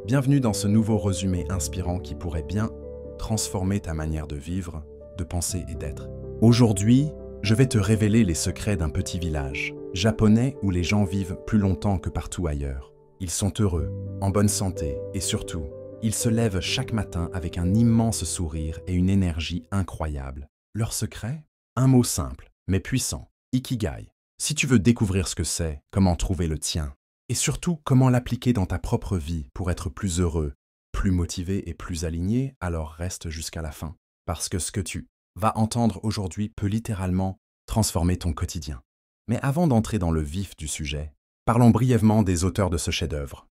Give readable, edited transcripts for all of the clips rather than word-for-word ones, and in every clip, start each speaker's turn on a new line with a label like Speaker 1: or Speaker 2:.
Speaker 1: Bienvenue dans ce nouveau résumé inspirant qui pourrait bien transformer ta manière de vivre, de penser et d'être. Aujourd'hui, je vais te révéler les secrets d'un petit village japonais où les gens vivent plus longtemps que partout ailleurs. Ils sont heureux, en bonne santé et surtout, ils se lèvent chaque matin avec un immense sourire et une énergie incroyable. Leur secret? Un mot simple, mais puissant, Ikigai. Si tu veux découvrir ce que c'est, comment trouver le tien, et surtout comment l'appliquer dans ta propre vie pour être plus heureux, plus motivé et plus aligné, alors reste jusqu'à la fin. Parce que ce que tu vas entendre aujourd'hui peut littéralement transformer ton quotidien. Mais avant d'entrer dans le vif du sujet, parlons brièvement des auteurs de ce chef-d'œuvre.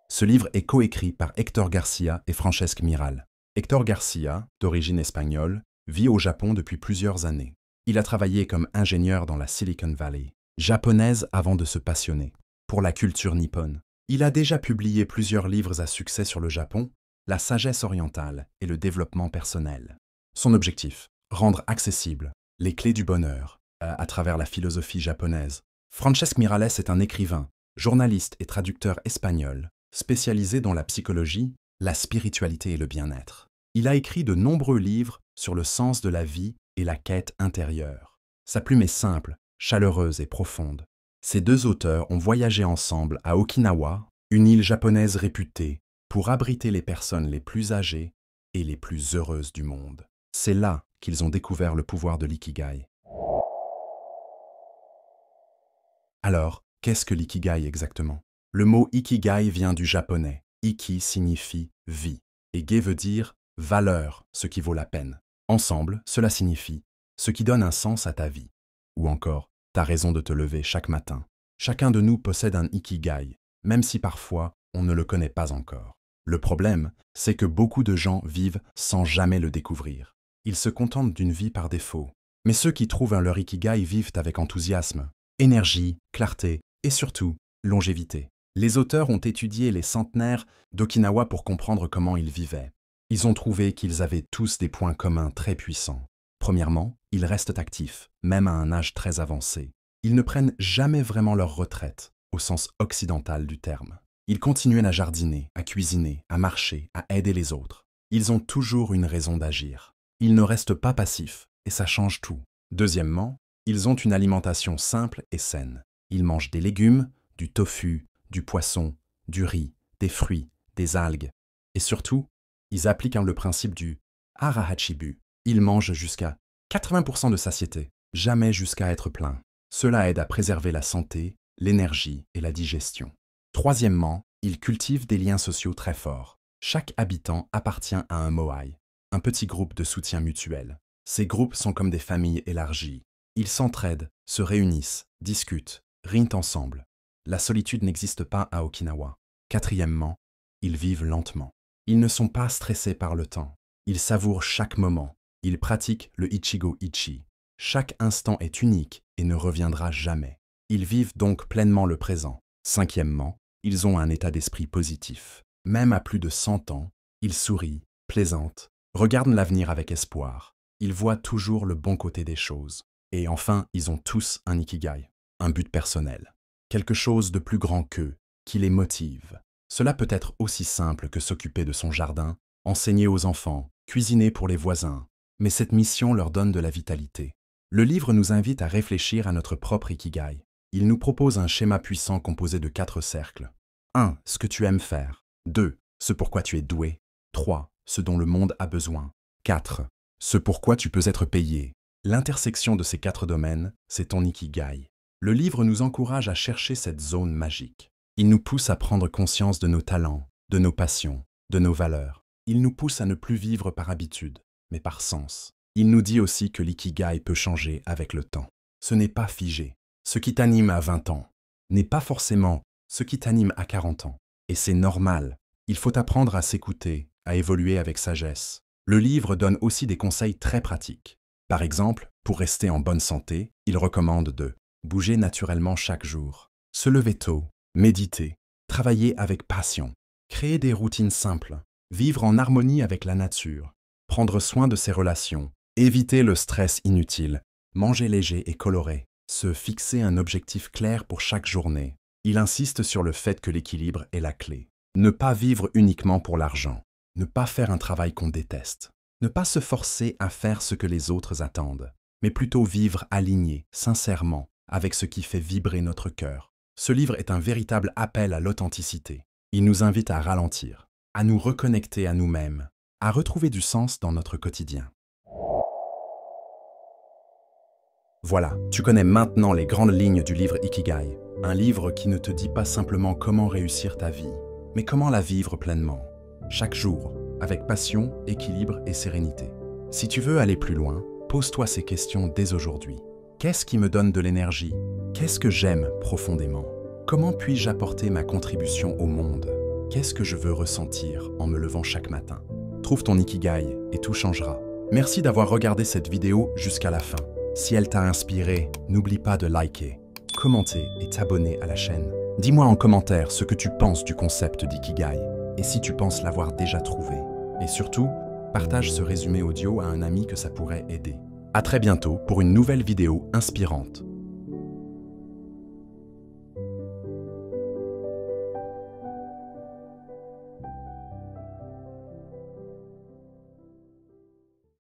Speaker 1: Ce livre est coécrit par Héctor Garcia et Francesc Miral. Héctor Garcia, d'origine espagnole, vit au Japon depuis plusieurs années. Il a travaillé comme ingénieur dans la Silicon Valley, japonaise avant de se passionner pour la culture nippone. Il a déjà publié plusieurs livres à succès sur le Japon, la sagesse orientale et le développement personnel. Son objectif, rendre accessibles les clés du bonheur à travers la philosophie japonaise. Francesc Miralles est un écrivain, journaliste et traducteur espagnol, spécialisé dans la psychologie, la spiritualité et le bien-être. Il a écrit de nombreux livres sur le sens de la vie et la quête intérieure. Sa plume est simple, chaleureuse et profonde. Ces deux auteurs ont voyagé ensemble à Okinawa, une île japonaise réputée pour abriter les personnes les plus âgées et les plus heureuses du monde. C'est là qu'ils ont découvert le pouvoir de l'ikigai. Alors, qu'est-ce que l'ikigai exactement? Le mot ikigai vient du japonais. Iki signifie vie et gai veut dire valeur, ce qui vaut la peine. Ensemble, cela signifie ce qui donne un sens à ta vie. Ou encore, ta raison de te lever chaque matin. Chacun de nous possède un ikigai, même si parfois on ne le connaît pas encore. Le problème, c'est que beaucoup de gens vivent sans jamais le découvrir. Ils se contentent d'une vie par défaut. Mais ceux qui trouvent leur ikigai vivent avec enthousiasme, énergie, clarté et surtout longévité. Les auteurs ont étudié les centenaires d'Okinawa pour comprendre comment ils vivaient. Ils ont trouvé qu'ils avaient tous des points communs très puissants. Premièrement, ils restent actifs, même à un âge très avancé. Ils ne prennent jamais vraiment leur retraite, au sens occidental du terme. Ils continuent à jardiner, à cuisiner, à marcher, à aider les autres. Ils ont toujours une raison d'agir. Ils ne restent pas passifs, et ça change tout. Deuxièmement, ils ont une alimentation simple et saine. Ils mangent des légumes, du tofu, du poisson, du riz, des fruits, des algues. Et surtout, ils appliquent le principe du hara-hachibu. Ils mangent jusqu'à 80% de satiété, jamais jusqu'à être plein. Cela aide à préserver la santé, l'énergie et la digestion. Troisièmement, ils cultivent des liens sociaux très forts. Chaque habitant appartient à un moai, un petit groupe de soutien mutuel. Ces groupes sont comme des familles élargies. Ils s'entraident, se réunissent, discutent, rient ensemble. La solitude n'existe pas à Okinawa. Quatrièmement, ils vivent lentement. Ils ne sont pas stressés par le temps. Ils savourent chaque moment. Ils pratiquent le Ichigo-ichi. Chaque instant est unique et ne reviendra jamais. Ils vivent donc pleinement le présent. Cinquièmement, ils ont un état d'esprit positif. Même à plus de 100 ans, ils sourient, plaisantent, regardent l'avenir avec espoir. Ils voient toujours le bon côté des choses. Et enfin, ils ont tous un ikigai, un but personnel. Quelque chose de plus grand qu'eux, qui les motive. Cela peut être aussi simple que s'occuper de son jardin, enseigner aux enfants, cuisiner pour les voisins. Mais cette mission leur donne de la vitalité. Le livre nous invite à réfléchir à notre propre ikigai. Il nous propose un schéma puissant composé de 4 cercles. 1. Ce que tu aimes faire. 2. Ce pourquoi tu es doué. 3. Ce dont le monde a besoin. 4. Ce pourquoi tu peux être payé. L'intersection de ces 4 domaines, c'est ton ikigai. Le livre nous encourage à chercher cette zone magique. Il nous pousse à prendre conscience de nos talents, de nos passions, de nos valeurs. Il nous pousse à ne plus vivre par habitude, mais par sens. Il nous dit aussi que l'ikigai peut changer avec le temps. Ce n'est pas figé. Ce qui t'anime à 20 ans n'est pas forcément ce qui t'anime à 40 ans. Et c'est normal. Il faut apprendre à s'écouter, à évoluer avec sagesse. Le livre donne aussi des conseils très pratiques. Par exemple, pour rester en bonne santé, il recommande de bouger naturellement chaque jour, se lever tôt, méditer, travailler avec passion, créer des routines simples, vivre en harmonie avec la nature, prendre soin de ses relations, éviter le stress inutile, manger léger et coloré, se fixer un objectif clair pour chaque journée, Il insiste sur le fait que l'équilibre est la clé. Ne pas vivre uniquement pour l'argent. Ne pas faire un travail qu'on déteste. Ne pas se forcer à faire ce que les autres attendent, mais plutôt vivre aligné, sincèrement, avec ce qui fait vibrer notre cœur. Ce livre est un véritable appel à l'authenticité. Il nous invite à ralentir, à nous reconnecter à nous-mêmes, à retrouver du sens dans notre quotidien. Voilà, tu connais maintenant les grandes lignes du livre Ikigai, un livre qui ne te dit pas simplement comment réussir ta vie, mais comment la vivre pleinement, chaque jour, avec passion, équilibre et sérénité. Si tu veux aller plus loin, pose-toi ces questions dès aujourd'hui. Qu'est-ce qui me donne de l'énergie? Qu'est-ce que j'aime profondément? Comment puis-je apporter ma contribution au monde? Qu'est-ce que je veux ressentir en me levant chaque matin? Trouve ton Ikigai et tout changera. Merci d'avoir regardé cette vidéo jusqu'à la fin. Si elle t'a inspiré, n'oublie pas de liker, commenter et t'abonner à la chaîne. Dis-moi en commentaire ce que tu penses du concept d'Ikigai et si tu penses l'avoir déjà trouvé. Et surtout, partage ce résumé audio à un ami que ça pourrait aider. À très bientôt pour une nouvelle vidéo inspirante.